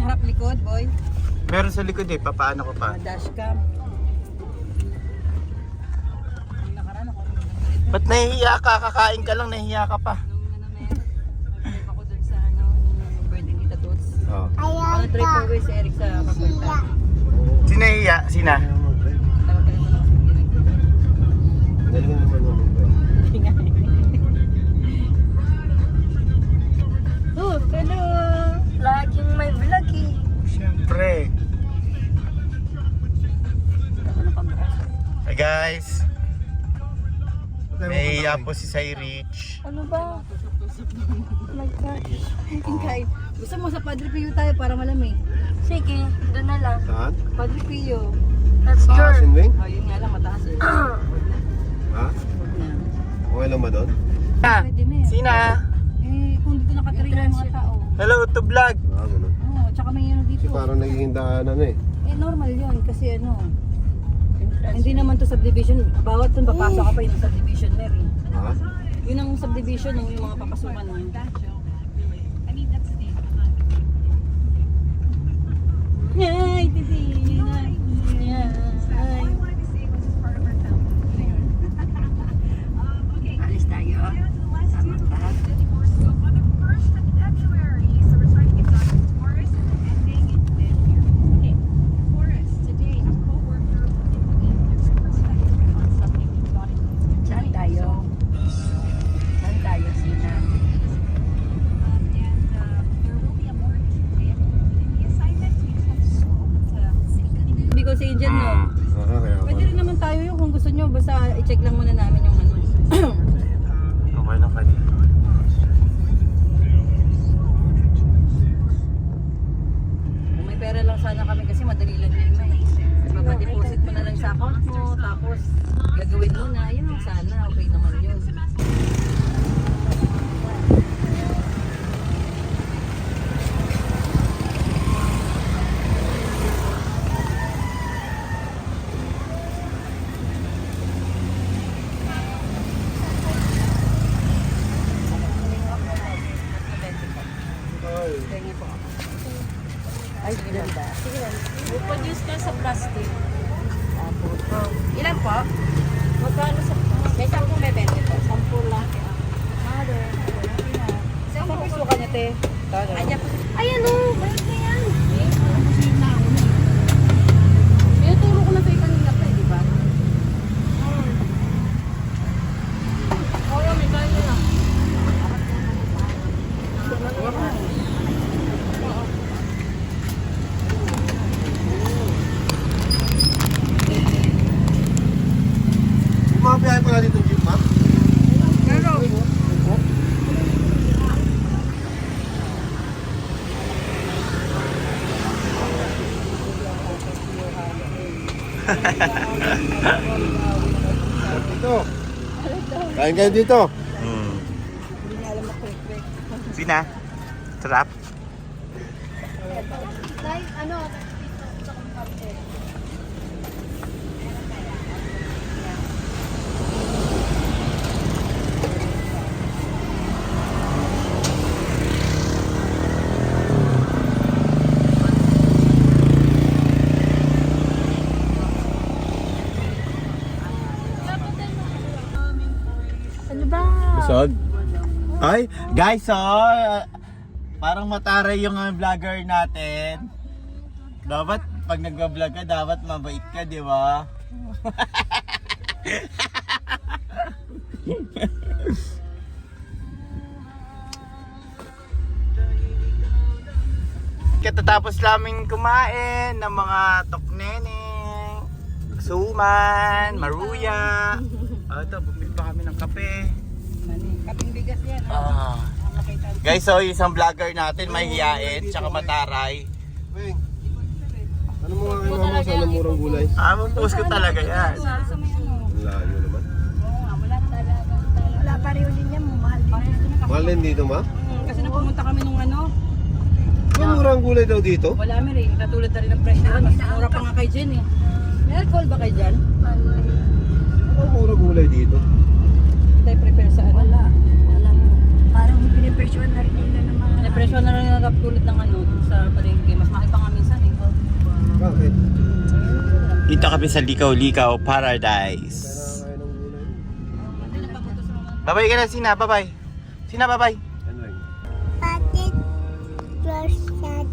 harap likod, boy. Meron sa likod eh, papaano ko pa? Dashcam. Ang nakaraan ako. Ba't nahihiya ka? Kakain ka lang, nahihiya ka pa. Nag-drive ako dun sa nung birthday kita Toots. Oh. Ako drive for way si Eric sa papunta. Sina hiya? Sina? Tagal-tagal mo na kasi Galing naman naman ba? Oh, hello! Laging may vlog eh. Siyempre. Hi guys. Nahihiya po si Sai Rich. Ano ba? Oh my gosh. Ingkay. Gusto mo sa Padre Pio tayo para malamig? Sige, doon na lang. Saan? Padre Pio. Let's Sa go. Asin Wing? Oh, yun nga lang mataas eh. Ha? Huwag na. Okay lang ba doon? Pwede na eh. Sina? Eh, kung dito nakatira yung mga tao. Hello to vlog. Ah, gano'n. Oo, tsaka may ano dito. Kasi parang nagiging daanan eh. Eh, normal yun kasi ano. Hindi naman to subdivision. Bawat dun papasok ka pa yung subdivision na rin. Ha? Yun ang subdivision ng yung mga papasukan ng Ay, titi. Alis tayo. Sama ka. Saan tayo? Saan tayo, Sina? Hindi ko si Angel, no? Kaya Pwede rin naman tayo yun kung gusto nyo. Basta i-check lang muna namin yung ano. Okay lang kayo. Kung may pera lang sana kami kasi madali lang yun na eh. Ipapadeposit mo na lang sa account mo, tapos gagawin mo na. Yun sana, okay naman yun. Tingin po ako. Ay, ganda. Produce ka sa plastic. Tapos, Ilan po? Magkano sa may 10 may 20 po. 10 lang. mother. Saan pa gusto ka niya, te? Ayan po. Ayan o. Balik na yan. Pinuturo ko na ito yung kanina pa, di ba? Oo, may kaya na. Mga biyahe pala dito jeep, ma'am? Dito. Kain kayo dito. Hmm. Sina? Sarap? Ano ba? Busog? Ay, guys, parang mataray yung vlogger natin. Dapat, pag nag-vlog ka, dapat mabait ka, di ba? Katatapos namin kumain ng mga tokneneng, suman, maruya. Ito, bumili pa kami ng kape. Kaping bigas yan. Ah. Guys, so isang vlogger natin, mahihiyain, tsaka mataray. Weng, ano mo nga kay mama sa murang gulay? Post ko talaga yan. Sa may ano. Ang layo naman. Wala talaga. Wala pa rin din yan. Mahal din. Mahal din dito, ma? Kasi nung pumunta kami nung ano, May murang gulay daw dito? wala kami rin. Katulad na rin ng presyo. Mas mura pa nga kay Jen eh. May alcohol ba kay Jen? Ano murang gulay dito? Tayo prepare sa ano? Wala. Parang pinipresyon na rin nila ng mga... Presyo na rin ang tulad ng ano sa palengke. Mas mahal Dito kami sa Likaw-Likaw Paradise. Kaya ng gulay. Bye-bye ka na, Sina. Bye-bye. Sina, bye-bye. Ano lang? Bakit close sad?